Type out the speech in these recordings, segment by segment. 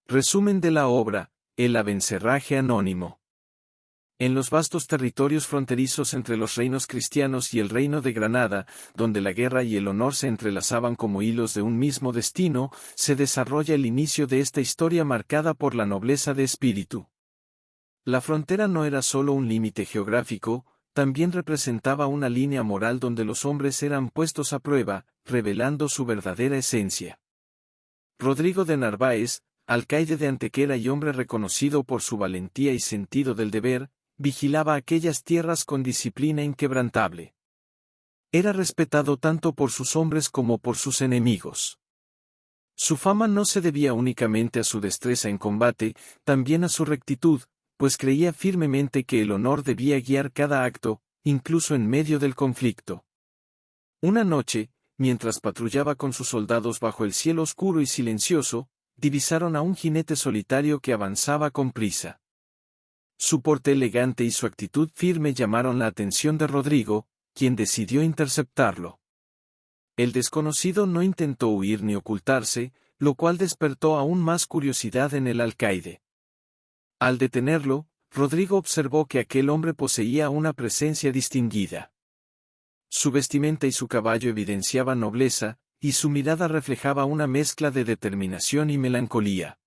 Resumen de la obra, El Abencerraje Anónimo. En los vastos territorios fronterizos entre los reinos cristianos y el reino de Granada, donde la guerra y el honor se entrelazaban como hilos de un mismo destino, se desarrolla el inicio de esta historia marcada por la nobleza de espíritu. La frontera no era solo un límite geográfico, también representaba una línea moral donde los hombres eran puestos a prueba, revelando su verdadera esencia. Rodrigo de Narváez, alcaide de Antequera y hombre reconocido por su valentía y sentido del deber, vigilaba aquellas tierras con disciplina inquebrantable. Era respetado tanto por sus hombres como por sus enemigos. Su fama no se debía únicamente a su destreza en combate, también a su rectitud, pues creía firmemente que el honor debía guiar cada acto, incluso en medio del conflicto. Una noche, mientras patrullaba con sus soldados bajo el cielo oscuro y silencioso, divisaron a un jinete solitario que avanzaba con prisa. Su porte elegante y su actitud firme llamaron la atención de Rodrigo, quien decidió interceptarlo. El desconocido no intentó huir ni ocultarse, lo cual despertó aún más curiosidad en el alcaide. Al detenerlo, Rodrigo observó que aquel hombre poseía una presencia distinguida. Su vestimenta y su caballo evidenciaban nobleza, y su mirada reflejaba una mezcla de determinación y melancolía.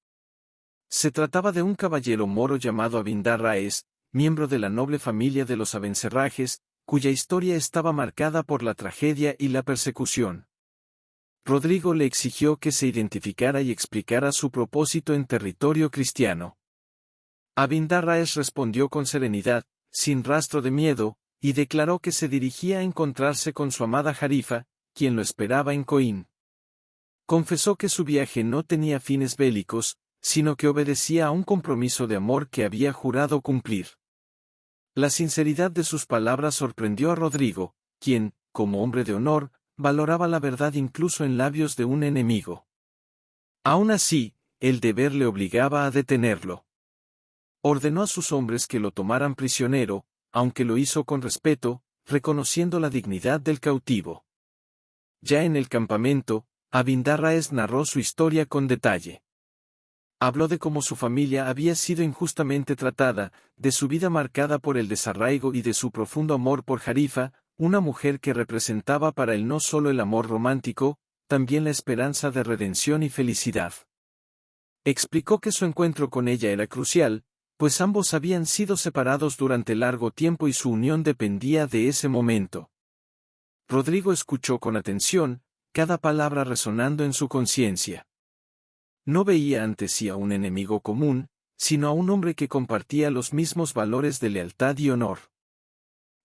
Se trataba de un caballero moro llamado Abindarráez, miembro de la noble familia de los Abencerrajes, cuya historia estaba marcada por la tragedia y la persecución. Rodrigo le exigió que se identificara y explicara su propósito en territorio cristiano. Abindarráez respondió con serenidad, sin rastro de miedo, y declaró que se dirigía a encontrarse con su amada Jarifa, quien lo esperaba en Coín. Confesó que su viaje no tenía fines bélicos, sino que obedecía a un compromiso de amor que había jurado cumplir. La sinceridad de sus palabras sorprendió a Rodrigo, quien, como hombre de honor, valoraba la verdad incluso en labios de un enemigo. Aún así, el deber le obligaba a detenerlo. Ordenó a sus hombres que lo tomaran prisionero, aunque lo hizo con respeto, reconociendo la dignidad del cautivo. Ya en el campamento, Abindarráez narró su historia con detalle. Habló de cómo su familia había sido injustamente tratada, de su vida marcada por el desarraigo y de su profundo amor por Jarifa, una mujer que representaba para él no solo el amor romántico, también la esperanza de redención y felicidad. Explicó que su encuentro con ella era crucial, pues ambos habían sido separados durante largo tiempo y su unión dependía de ese momento. Rodrigo escuchó con atención, cada palabra resonando en su conciencia. No veía ante sí a un enemigo común, sino a un hombre que compartía los mismos valores de lealtad y honor.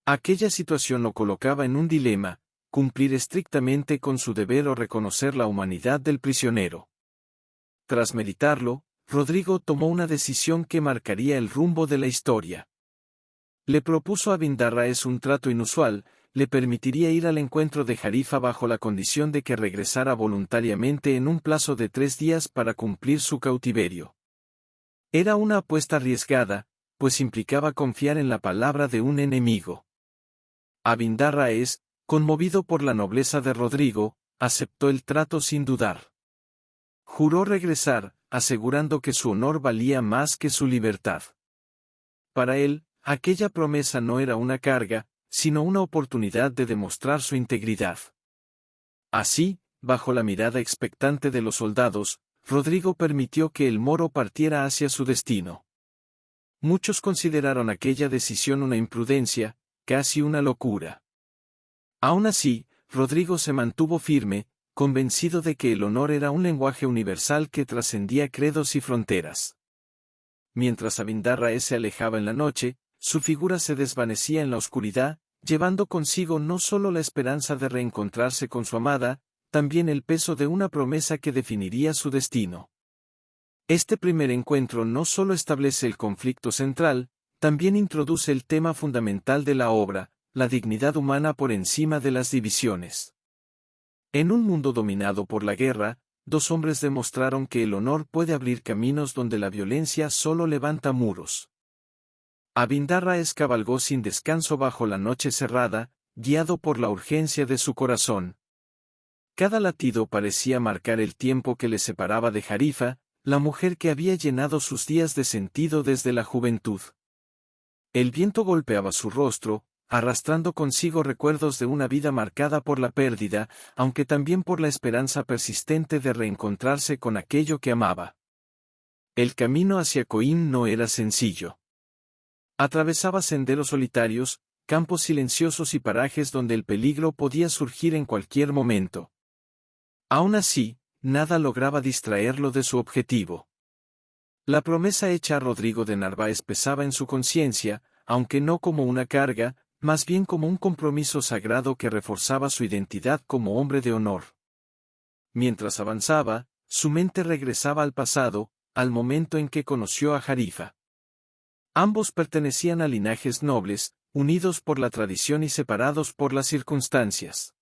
Aquella situación lo colocaba en un dilema, cumplir estrictamente con su deber o reconocer la humanidad del prisionero. Tras meditarlo, Rodrigo tomó una decisión que marcaría el rumbo de la historia. Le propuso a Abindarráez un trato inusual, le permitiría ir al encuentro de Jarifa bajo la condición de que regresara voluntariamente en un plazo de 3 días para cumplir su cautiverio. Era una apuesta arriesgada, pues implicaba confiar en la palabra de un enemigo. Abindarráez, conmovido por la nobleza de Rodrigo, aceptó el trato sin dudar. Juró regresar, asegurando que su honor valía más que su libertad. Para él, aquella promesa no era una carga, sino una oportunidad de demostrar su integridad. Así, bajo la mirada expectante de los soldados, Rodrigo permitió que el moro partiera hacia su destino. Muchos consideraron aquella decisión una imprudencia, casi una locura. Aún así, Rodrigo se mantuvo firme, convencido de que el honor era un lenguaje universal que trascendía credos y fronteras. Mientras Abindarráez se alejaba en la noche, su figura se desvanecía en la oscuridad, llevando consigo no solo la esperanza de reencontrarse con su amada, también el peso de una promesa que definiría su destino. Este primer encuentro no solo establece el conflicto central, también introduce el tema fundamental de la obra, la dignidad humana por encima de las divisiones. En un mundo dominado por la guerra, 2 hombres demostraron que el honor puede abrir caminos donde la violencia solo levanta muros. Abindarráez cabalgó sin descanso bajo la noche cerrada, guiado por la urgencia de su corazón. Cada latido parecía marcar el tiempo que le separaba de Jarifa, la mujer que había llenado sus días de sentido desde la juventud. El viento golpeaba su rostro, arrastrando consigo recuerdos de una vida marcada por la pérdida, aunque también por la esperanza persistente de reencontrarse con aquello que amaba. El camino hacia Coín no era sencillo. Atravesaba senderos solitarios, campos silenciosos y parajes donde el peligro podía surgir en cualquier momento. Aún así, nada lograba distraerlo de su objetivo. La promesa hecha a Rodrigo de Narváez pesaba en su conciencia, aunque no como una carga, más bien como un compromiso sagrado que reforzaba su identidad como hombre de honor. Mientras avanzaba, su mente regresaba al pasado, al momento en que conoció a Jarifa. Ambos pertenecían a linajes nobles, unidos por la tradición y separados por las circunstancias.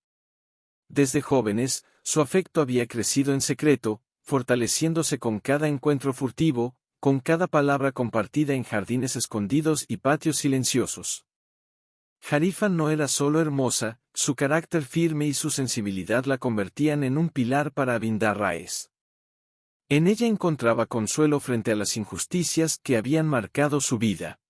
Desde jóvenes, su afecto había crecido en secreto, fortaleciéndose con cada encuentro furtivo, con cada palabra compartida en jardines escondidos y patios silenciosos. Jarifa no era solo hermosa, su carácter firme y su sensibilidad la convertían en un pilar para Abindar Raez. En ella encontraba consuelo frente a las injusticias que habían marcado su vida.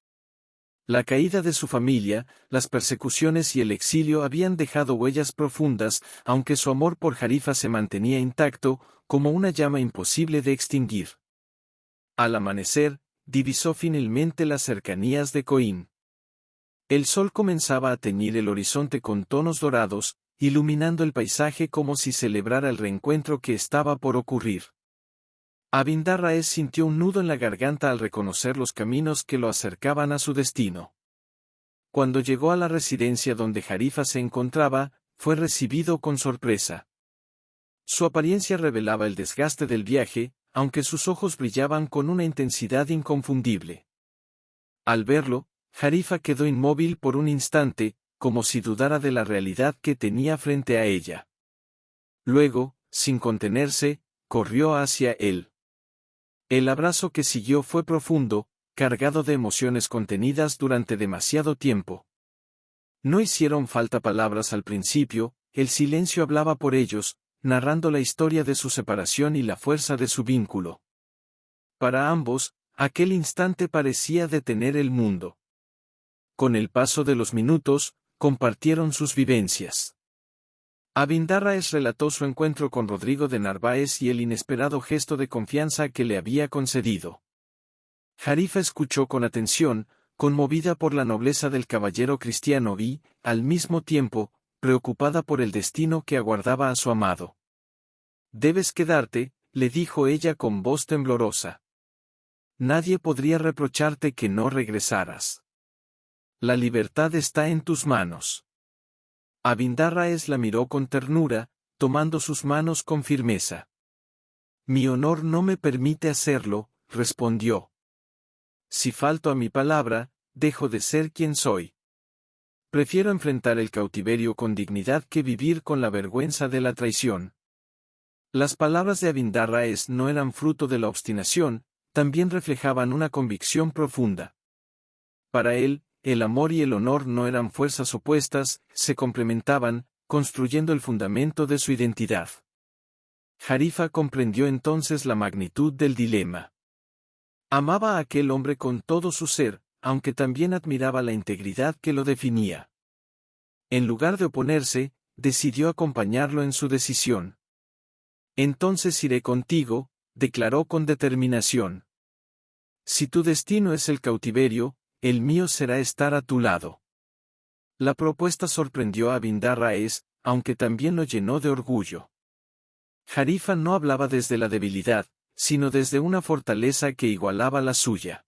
La caída de su familia, las persecuciones y el exilio habían dejado huellas profundas, aunque su amor por Jarifa se mantenía intacto, como una llama imposible de extinguir. Al amanecer, divisó finalmente las cercanías de Coín. El sol comenzaba a teñir el horizonte con tonos dorados, iluminando el paisaje como si celebrara el reencuentro que estaba por ocurrir. Abindar Raez sintió un nudo en la garganta al reconocer los caminos que lo acercaban a su destino. Cuando llegó a la residencia donde Jarifa se encontraba, fue recibido con sorpresa. Su apariencia revelaba el desgaste del viaje, aunque sus ojos brillaban con una intensidad inconfundible. Al verlo, Jarifa quedó inmóvil por un instante, como si dudara de la realidad que tenía frente a ella. Luego, sin contenerse, corrió hacia él. El abrazo que siguió fue profundo, cargado de emociones contenidas durante demasiado tiempo. No hicieron falta palabras al principio, el silencio hablaba por ellos, narrando la historia de su separación y la fuerza de su vínculo. Para ambos, aquel instante parecía detener el mundo. Con el paso de los minutos, compartieron sus vivencias. Abindar Raez relató su encuentro con Rodrigo de Narváez y el inesperado gesto de confianza que le había concedido. Jarifa escuchó con atención, conmovida por la nobleza del caballero cristiano y, al mismo tiempo, preocupada por el destino que aguardaba a su amado. «Debes quedarte», le dijo ella con voz temblorosa. «Nadie podría reprocharte que no regresaras. La libertad está en tus manos». Abindar Raez la miró con ternura, tomando sus manos con firmeza. «Mi honor no me permite hacerlo», respondió. «Si falto a mi palabra, dejo de ser quien soy. Prefiero enfrentar el cautiverio con dignidad que vivir con la vergüenza de la traición». Las palabras de Abindar Raez no eran fruto de la obstinación, también reflejaban una convicción profunda. Para él, el amor y el honor no eran fuerzas opuestas, se complementaban, construyendo el fundamento de su identidad. Jarifa comprendió entonces la magnitud del dilema. Amaba a aquel hombre con todo su ser, aunque también admiraba la integridad que lo definía. En lugar de oponerse, decidió acompañarlo en su decisión. «Entonces iré contigo», declaró con determinación. «Si tu destino es el cautiverio, el mío será estar a tu lado». La propuesta sorprendió a Abindar Raez, aunque también lo llenó de orgullo. Jarifa no hablaba desde la debilidad, sino desde una fortaleza que igualaba la suya.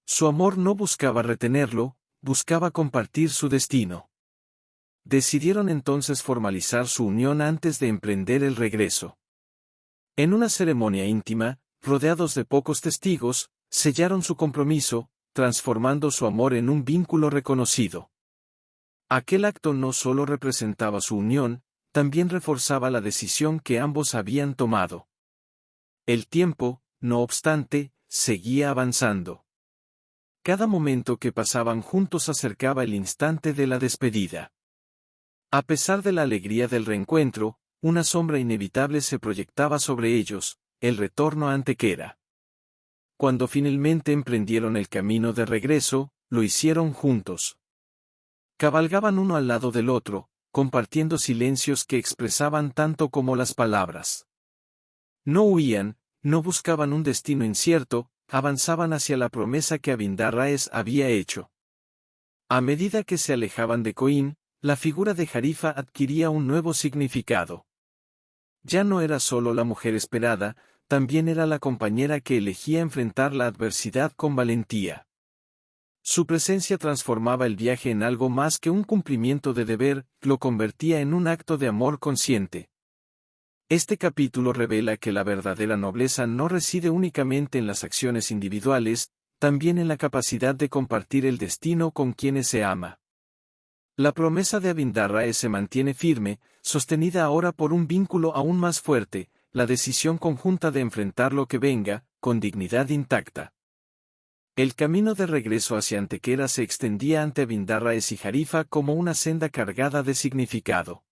Su amor no buscaba retenerlo, buscaba compartir su destino. Decidieron entonces formalizar su unión antes de emprender el regreso. En una ceremonia íntima, rodeados de pocos testigos, sellaron su compromiso, transformando su amor en un vínculo reconocido. Aquel acto no solo representaba su unión, también reforzaba la decisión que ambos habían tomado. El tiempo, no obstante, seguía avanzando. Cada momento que pasaban juntos acercaba el instante de la despedida. A pesar de la alegría del reencuentro, una sombra inevitable se proyectaba sobre ellos, el retorno a Antequera. Cuando finalmente emprendieron el camino de regreso, lo hicieron juntos. Cabalgaban uno al lado del otro, compartiendo silencios que expresaban tanto como las palabras. No huían, no buscaban un destino incierto, avanzaban hacia la promesa que Abindarráes había hecho. A medida que se alejaban de Coín, la figura de Jarifa adquiría un nuevo significado. Ya no era solo la mujer esperada, también era la compañera que elegía enfrentar la adversidad con valentía. Su presencia transformaba el viaje en algo más que un cumplimiento de deber, lo convertía en un acto de amor consciente. Este capítulo revela que la verdadera nobleza no reside únicamente en las acciones individuales, también en la capacidad de compartir el destino con quienes se ama. La promesa de Abindarráes se mantiene firme, sostenida ahora por un vínculo aún más fuerte, la decisión conjunta de enfrentar lo que venga, con dignidad intacta. El camino de regreso hacia Antequera se extendía ante Abindarráes y Jarifa como una senda cargada de significado.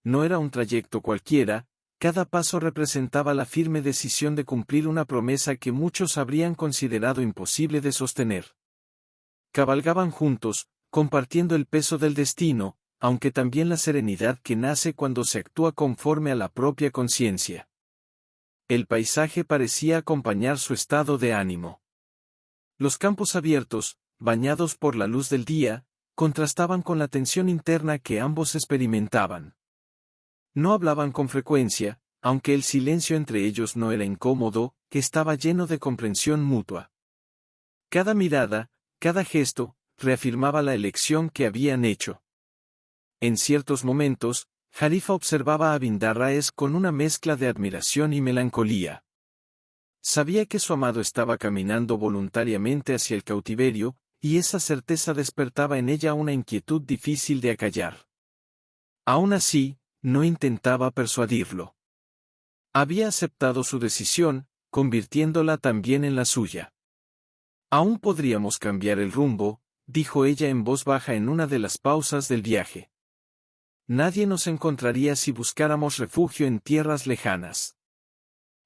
No era un trayecto cualquiera, cada paso representaba la firme decisión de cumplir una promesa que muchos habrían considerado imposible de sostener. Cabalgaban juntos, compartiendo el peso del destino, aunque también la serenidad que nace cuando se actúa conforme a la propia conciencia. El paisaje parecía acompañar su estado de ánimo. Los campos abiertos, bañados por la luz del día, contrastaban con la tensión interna que ambos experimentaban. No hablaban con frecuencia, aunque el silencio entre ellos no era incómodo, que estaba lleno de comprensión mutua. Cada mirada, cada gesto, reafirmaba la elección que habían hecho. En ciertos momentos, Jarifa observaba a Abindarráes con una mezcla de admiración y melancolía. Sabía que su amado estaba caminando voluntariamente hacia el cautiverio, y esa certeza despertaba en ella una inquietud difícil de acallar. Aún así, no intentaba persuadirlo. Había aceptado su decisión, convirtiéndola también en la suya. Aún podríamos cambiar el rumbo, dijo ella en voz baja en una de las pausas del viaje. Nadie nos encontraría si buscáramos refugio en tierras lejanas.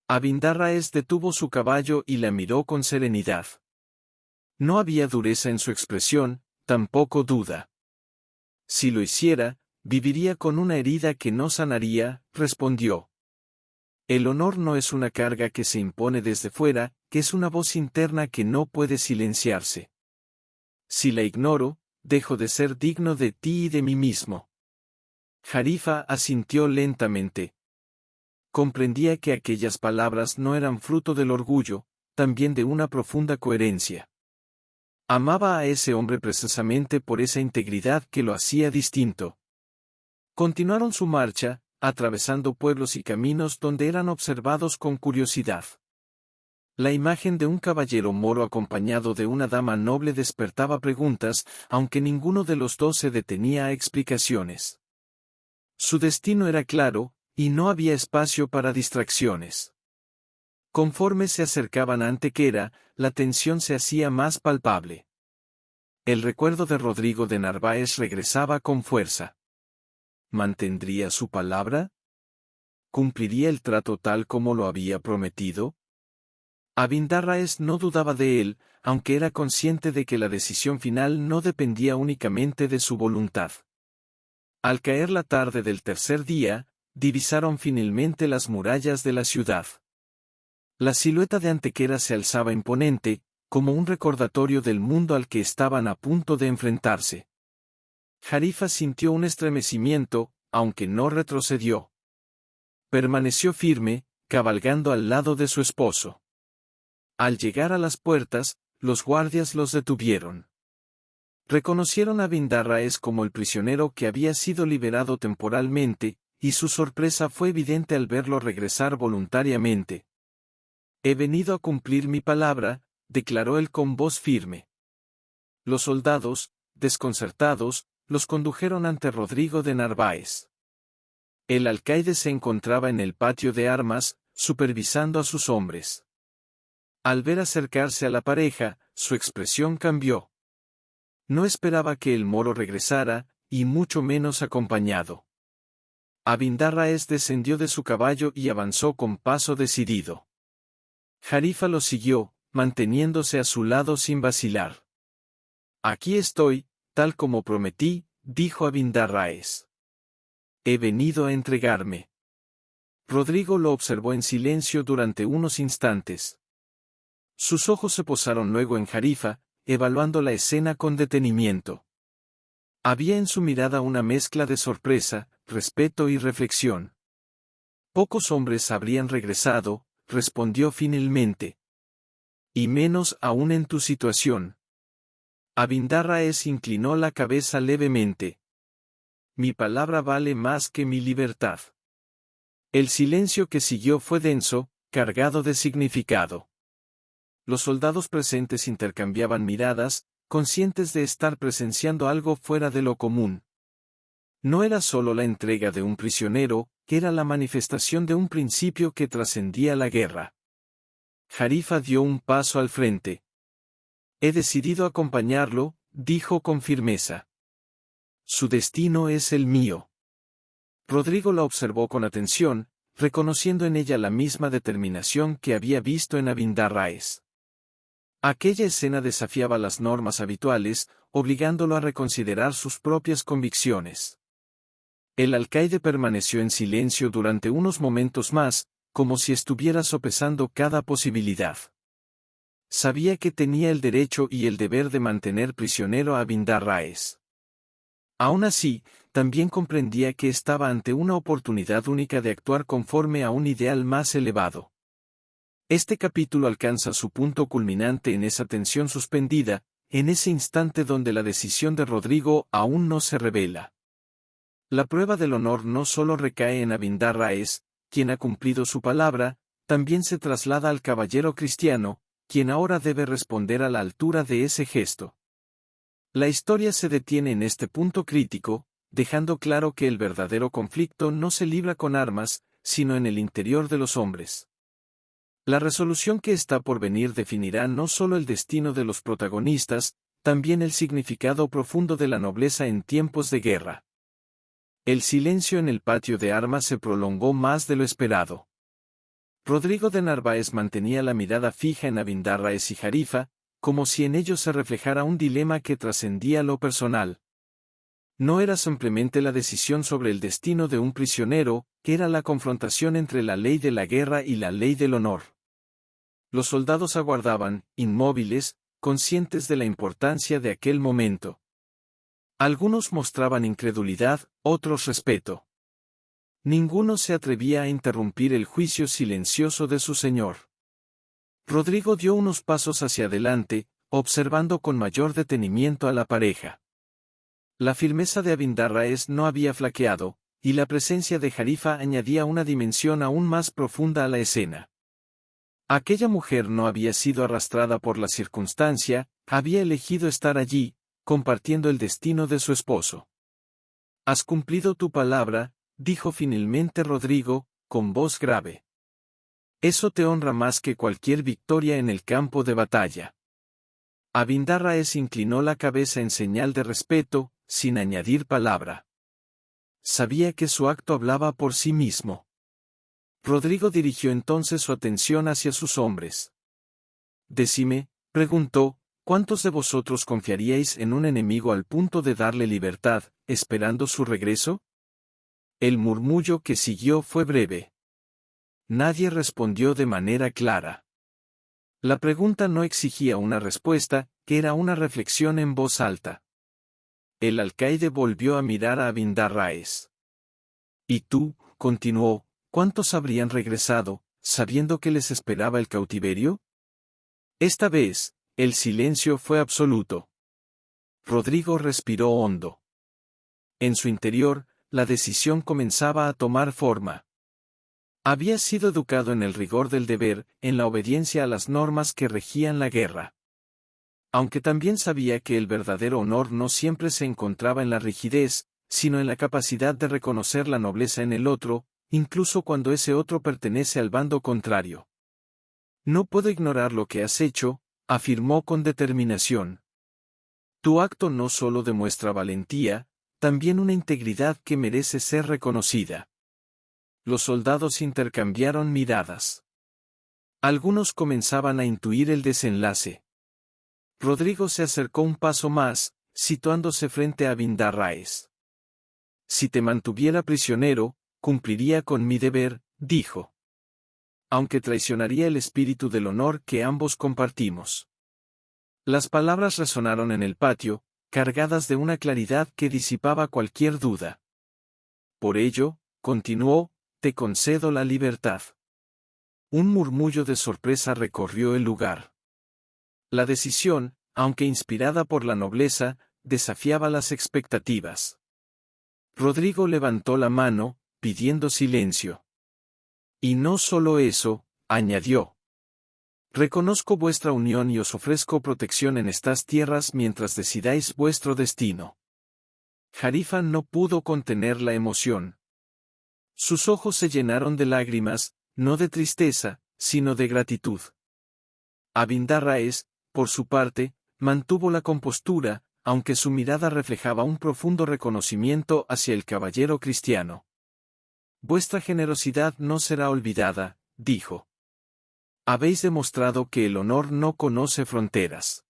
Abindarráes detuvo su caballo y la miró con serenidad. No había dureza en su expresión, tampoco duda. Si lo hiciera, viviría con una herida que no sanaría, respondió. El honor no es una carga que se impone desde fuera, que es una voz interna que no puede silenciarse. Si la ignoro, dejo de ser digno de ti y de mí mismo. Jarifa asintió lentamente. Comprendía que aquellas palabras no eran fruto del orgullo, también de una profunda coherencia. Amaba a ese hombre precisamente por esa integridad que lo hacía distinto. Continuaron su marcha, atravesando pueblos y caminos donde eran observados con curiosidad. La imagen de un caballero moro acompañado de una dama noble despertaba preguntas, aunque ninguno de los dos se detenía a explicaciones. Su destino era claro, y no había espacio para distracciones. Conforme se acercaban a Antequera, la tensión se hacía más palpable. El recuerdo de Rodrigo de Narváez regresaba con fuerza. ¿Mantendría su palabra? ¿Cumpliría el trato tal como lo había prometido? Abindarráes no dudaba de él, aunque era consciente de que la decisión final no dependía únicamente de su voluntad. Al caer la tarde del tercer día, divisaron finalmente las murallas de la ciudad. La silueta de Antequera se alzaba imponente, como un recordatorio del mundo al que estaban a punto de enfrentarse. Jarifa sintió un estremecimiento, aunque no retrocedió. Permaneció firme, cabalgando al lado de su esposo. Al llegar a las puertas, los guardias los detuvieron. Reconocieron a Abindarráes como el prisionero que había sido liberado temporalmente, y su sorpresa fue evidente al verlo regresar voluntariamente. He venido a cumplir mi palabra, declaró él con voz firme. Los soldados, desconcertados, los condujeron ante Rodrigo de Narváez. El alcaide se encontraba en el patio de armas, supervisando a sus hombres. Al ver acercarse a la pareja, su expresión cambió. No esperaba que el moro regresara, y mucho menos acompañado. Abindarraes descendió de su caballo y avanzó con paso decidido. Jarifa lo siguió, manteniéndose a su lado sin vacilar. Aquí estoy, tal como prometí, dijo Abindarraes. He venido a entregarme. Rodrigo lo observó en silencio durante unos instantes. Sus ojos se posaron luego en Jarifa, evaluando la escena con detenimiento. Había en su mirada una mezcla de sorpresa, respeto y reflexión. Pocos hombres habrían regresado, respondió finalmente. Y menos aún en tu situación. Abindarraes inclinó la cabeza levemente. Mi palabra vale más que mi libertad. El silencio que siguió fue denso, cargado de significado. Los soldados presentes intercambiaban miradas, conscientes de estar presenciando algo fuera de lo común. No era solo la entrega de un prisionero, era la manifestación de un principio que trascendía la guerra. Jarifa dio un paso al frente. He decidido acompañarlo, dijo con firmeza. Su destino es el mío. Rodrigo la observó con atención, reconociendo en ella la misma determinación que había visto en Abindarraes. Aquella escena desafiaba las normas habituales, obligándolo a reconsiderar sus propias convicciones. El alcaide permaneció en silencio durante unos momentos más, como si estuviera sopesando cada posibilidad. Sabía que tenía el derecho y el deber de mantener prisionero a Abindarraes. Aún así, también comprendía que estaba ante una oportunidad única de actuar conforme a un ideal más elevado. Este capítulo alcanza su punto culminante en esa tensión suspendida, en ese instante donde la decisión de Rodrigo aún no se revela. La prueba del honor no solo recae en Abindarraes, quien ha cumplido su palabra, también se traslada al caballero cristiano, quien ahora debe responder a la altura de ese gesto. La historia se detiene en este punto crítico, dejando claro que el verdadero conflicto no se libra con armas, sino en el interior de los hombres. La resolución que está por venir definirá no solo el destino de los protagonistas, también el significado profundo de la nobleza en tiempos de guerra. El silencio en el patio de armas se prolongó más de lo esperado. Rodrigo de Narváez mantenía la mirada fija en Abindarraes y Jarifa, como si en ellos se reflejara un dilema que trascendía lo personal. No era simplemente la decisión sobre el destino de un prisionero, era la confrontación entre la ley de la guerra y la ley del honor. Los soldados aguardaban, inmóviles, conscientes de la importancia de aquel momento. Algunos mostraban incredulidad, otros respeto. Ninguno se atrevía a interrumpir el juicio silencioso de su señor. Rodrigo dio unos pasos hacia adelante, observando con mayor detenimiento a la pareja. La firmeza de Abindarraes no había flaqueado, y la presencia de Jarifa añadía una dimensión aún más profunda a la escena. Aquella mujer no había sido arrastrada por la circunstancia, había elegido estar allí, compartiendo el destino de su esposo. Has cumplido tu palabra, dijo finalmente Rodrigo, con voz grave. Eso te honra más que cualquier victoria en el campo de batalla. Abindarraes inclinó la cabeza en señal de respeto, sin añadir palabra. Sabía que su acto hablaba por sí mismo. Rodrigo dirigió entonces su atención hacia sus hombres. Decime, preguntó, ¿cuántos de vosotros confiaríais en un enemigo al punto de darle libertad, esperando su regreso? El murmullo que siguió fue breve. Nadie respondió de manera clara. La pregunta no exigía una respuesta, era una reflexión en voz alta. El alcaide volvió a mirar a Abindarraes. ¿Y tú? Continuó, ¿cuántos habrían regresado, sabiendo que les esperaba el cautiverio? Esta vez, el silencio fue absoluto. Rodrigo respiró hondo. En su interior, la decisión comenzaba a tomar forma. Había sido educado en el rigor del deber, en la obediencia a las normas que regían la guerra. Aunque también sabía que el verdadero honor no siempre se encontraba en la rigidez, sino en la capacidad de reconocer la nobleza en el otro, incluso cuando ese otro pertenece al bando contrario. No puedo ignorar lo que has hecho, afirmó con determinación. Tu acto no solo demuestra valentía, también una integridad que merece ser reconocida. Los soldados intercambiaron miradas. Algunos comenzaban a intuir el desenlace. Rodrigo se acercó un paso más, situándose frente a Vindarráez. Si te mantuviera prisionero, cumpliría con mi deber, dijo. Aunque traicionaría el espíritu del honor que ambos compartimos. Las palabras resonaron en el patio, cargadas de una claridad que disipaba cualquier duda. Por ello, continuó, te concedo la libertad. Un murmullo de sorpresa recorrió el lugar. La decisión, aunque inspirada por la nobleza, desafiaba las expectativas. Rodrigo levantó la mano, pidiendo silencio. Y no solo eso, añadió. Reconozco vuestra unión y os ofrezco protección en estas tierras mientras decidáis vuestro destino. Jarifa no pudo contener la emoción. Sus ojos se llenaron de lágrimas, no de tristeza, sino de gratitud. Abindarráez, por su parte, mantuvo la compostura, aunque su mirada reflejaba un profundo reconocimiento hacia el caballero cristiano. Vuestra generosidad no será olvidada, dijo. Habéis demostrado que el honor no conoce fronteras.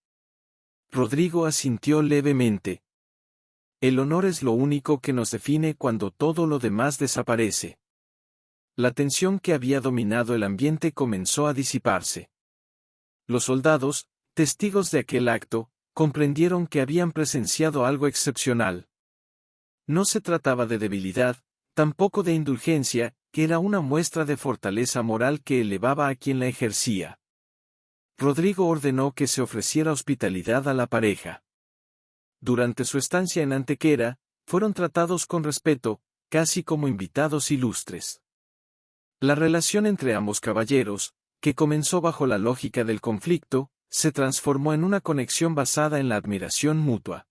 Rodrigo asintió levemente. El honor es lo único que nos define cuando todo lo demás desaparece. La tensión que había dominado el ambiente comenzó a disiparse. Los soldados, testigos de aquel acto, comprendieron que habían presenciado algo excepcional. No se trataba de debilidad, tampoco de indulgencia, que era una muestra de fortaleza moral que elevaba a quien la ejercía. Rodrigo ordenó que se ofreciera hospitalidad a la pareja. Durante su estancia en Antequera, fueron tratados con respeto, casi como invitados ilustres. La relación entre ambos caballeros, que comenzó bajo la lógica del conflicto, se transformó en una conexión basada en la admiración mutua.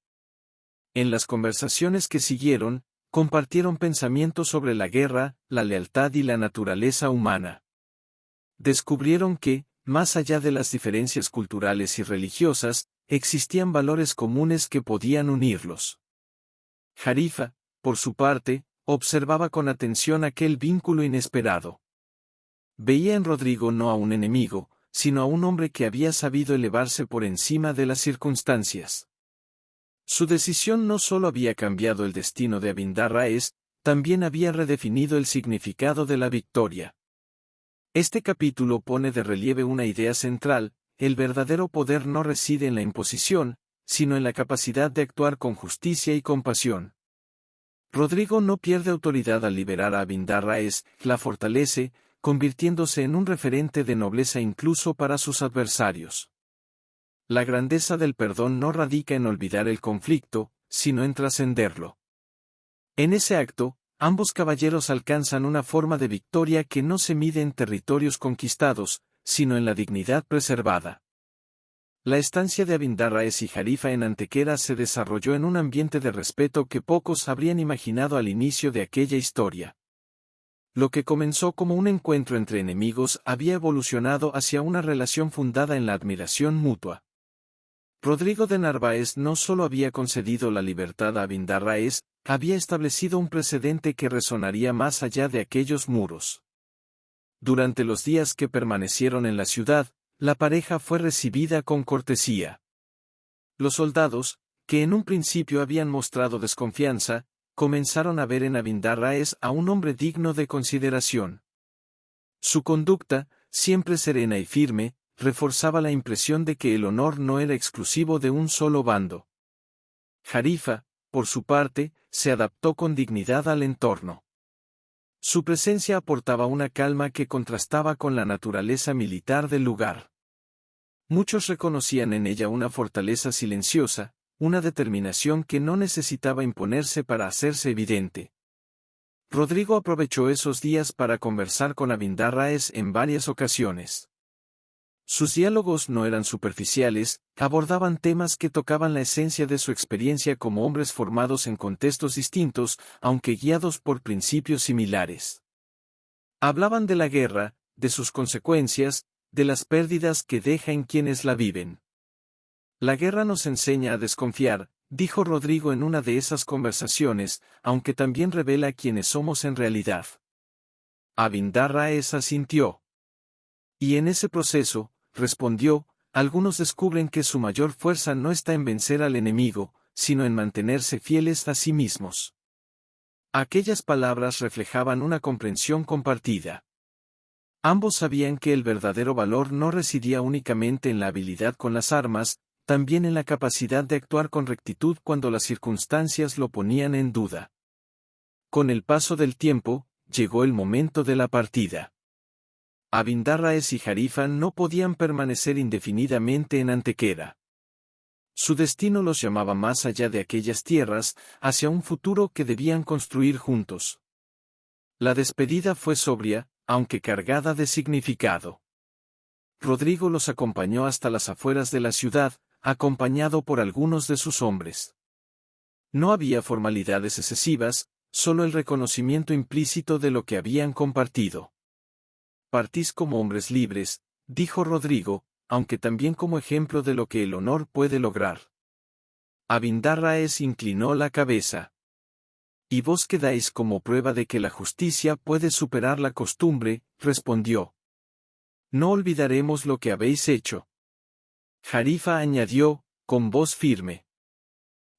En las conversaciones que siguieron, compartieron pensamientos sobre la guerra, la lealtad y la naturaleza humana. Descubrieron que, más allá de las diferencias culturales y religiosas, existían valores comunes que podían unirlos. Jarifa, por su parte, observaba con atención aquel vínculo inesperado. Veía en Rodrigo no a un enemigo, sino a un hombre que había sabido elevarse por encima de las circunstancias. Su decisión no solo había cambiado el destino de Abindarráez, también había redefinido el significado de la victoria. Este capítulo pone de relieve una idea central: el verdadero poder no reside en la imposición, sino en la capacidad de actuar con justicia y compasión. Rodrigo no pierde autoridad al liberar a Abindarráez, la fortalece, convirtiéndose en un referente de nobleza incluso para sus adversarios. La grandeza del perdón no radica en olvidar el conflicto, sino en trascenderlo. En ese acto, ambos caballeros alcanzan una forma de victoria que no se mide en territorios conquistados, sino en la dignidad preservada. La estancia de Abindarráez y Jarifa en Antequera se desarrolló en un ambiente de respeto que pocos habrían imaginado al inicio de aquella historia. Lo que comenzó como un encuentro entre enemigos había evolucionado hacia una relación fundada en la admiración mutua. Rodrigo de Narváez no solo había concedido la libertad a Abindarráez, había establecido un precedente que resonaría más allá de aquellos muros. Durante los días que permanecieron en la ciudad, la pareja fue recibida con cortesía. Los soldados, que en un principio habían mostrado desconfianza, comenzaron a ver en Abindarráez a un hombre digno de consideración. Su conducta, siempre serena y firme, reforzaba la impresión de que el honor no era exclusivo de un solo bando. Jarifa, por su parte, se adaptó con dignidad al entorno. Su presencia aportaba una calma que contrastaba con la naturaleza militar del lugar. Muchos reconocían en ella una fortaleza silenciosa, una determinación que no necesitaba imponerse para hacerse evidente. Rodrigo aprovechó esos días para conversar con Abindarráez en varias ocasiones. Sus diálogos no eran superficiales, abordaban temas que tocaban la esencia de su experiencia como hombres formados en contextos distintos, aunque guiados por principios similares. Hablaban de la guerra, de sus consecuencias, de las pérdidas que deja en quienes la viven. La guerra nos enseña a desconfiar, dijo Rodrigo en una de esas conversaciones, aunque también revela quiénes somos en realidad. Abindarraes asintió. Y en ese proceso, respondió, algunos descubren que su mayor fuerza no está en vencer al enemigo, sino en mantenerse fieles a sí mismos. Aquellas palabras reflejaban una comprensión compartida. Ambos sabían que el verdadero valor no residía únicamente en la habilidad con las armas, también en la capacidad de actuar con rectitud cuando las circunstancias lo ponían en duda. Con el paso del tiempo, llegó el momento de la partida. Abindarraes y Jarifa no podían permanecer indefinidamente en Antequera. Su destino los llamaba más allá de aquellas tierras, hacia un futuro que debían construir juntos. La despedida fue sobria, aunque cargada de significado. Rodrigo los acompañó hasta las afueras de la ciudad, acompañado por algunos de sus hombres. No había formalidades excesivas, solo el reconocimiento implícito de lo que habían compartido. Partís como hombres libres, dijo Rodrigo, aunque también como ejemplo de lo que el honor puede lograr. Abindarraes inclinó la cabeza. Y vos quedáis como prueba de que la justicia puede superar la costumbre, respondió. No olvidaremos lo que habéis hecho. Jarifa añadió, con voz firme.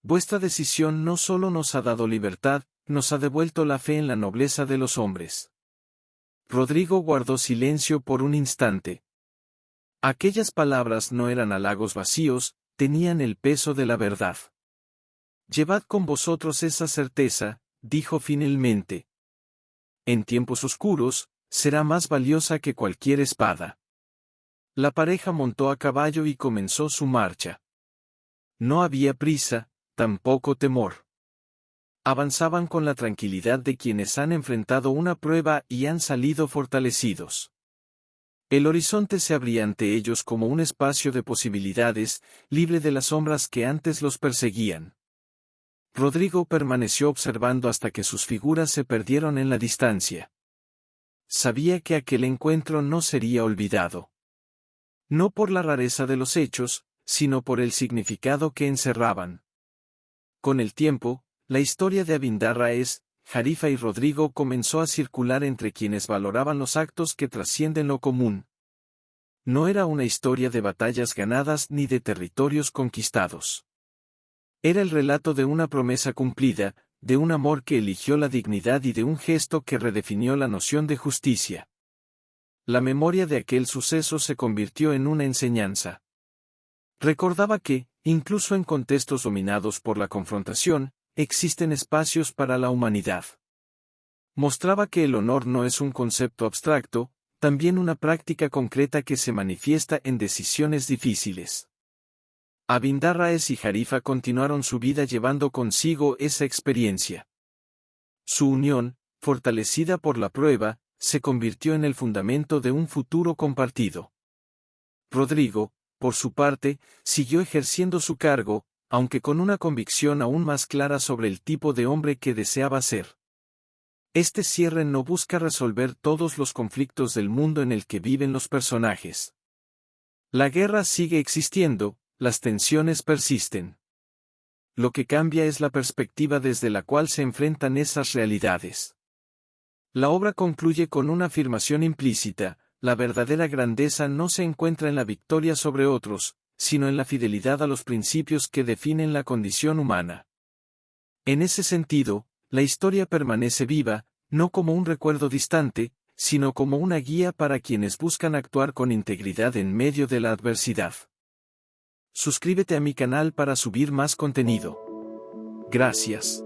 Vuestra decisión no solo nos ha dado libertad, nos ha devuelto la fe en la nobleza de los hombres. Rodrigo guardó silencio por un instante. Aquellas palabras no eran halagos vacíos, tenían el peso de la verdad. Llevad con vosotros esa certeza, dijo finalmente. En tiempos oscuros, será más valiosa que cualquier espada. La pareja montó a caballo y comenzó su marcha. No había prisa, tampoco temor. Avanzaban con la tranquilidad de quienes han enfrentado una prueba y han salido fortalecidos. El horizonte se abría ante ellos como un espacio de posibilidades, libre de las sombras que antes los perseguían. Rodrigo permaneció observando hasta que sus figuras se perdieron en la distancia. Sabía que aquel encuentro no sería olvidado. No por la rareza de los hechos, sino por el significado que encerraban. Con el tiempo, la historia de Abindarraes, Jarifa y Rodrigo comenzó a circular entre quienes valoraban los actos que trascienden lo común. No era una historia de batallas ganadas ni de territorios conquistados. Era el relato de una promesa cumplida, de un amor que eligió la dignidad y de un gesto que redefinió la noción de justicia. La memoria de aquel suceso se convirtió en una enseñanza. Recordaba que, incluso en contextos dominados por la confrontación, existen espacios para la humanidad. Mostraba que el honor no es un concepto abstracto, también una práctica concreta que se manifiesta en decisiones difíciles. Abindarraes y Jarifa continuaron su vida llevando consigo esa experiencia. Su unión, fortalecida por la prueba, se convirtió en el fundamento de un futuro compartido. Rodrigo, por su parte, siguió ejerciendo su cargo, aunque con una convicción aún más clara sobre el tipo de hombre que deseaba ser. Este cierre no busca resolver todos los conflictos del mundo en el que viven los personajes. La guerra sigue existiendo, las tensiones persisten. Lo que cambia es la perspectiva desde la cual se enfrentan esas realidades. La obra concluye con una afirmación implícita: la verdadera grandeza no se encuentra en la victoria sobre otros, sino en la fidelidad a los principios que definen la condición humana. En ese sentido, la historia permanece viva, no como un recuerdo distante, sino como una guía para quienes buscan actuar con integridad en medio de la adversidad. Suscríbete a mi canal para subir más contenido. Gracias.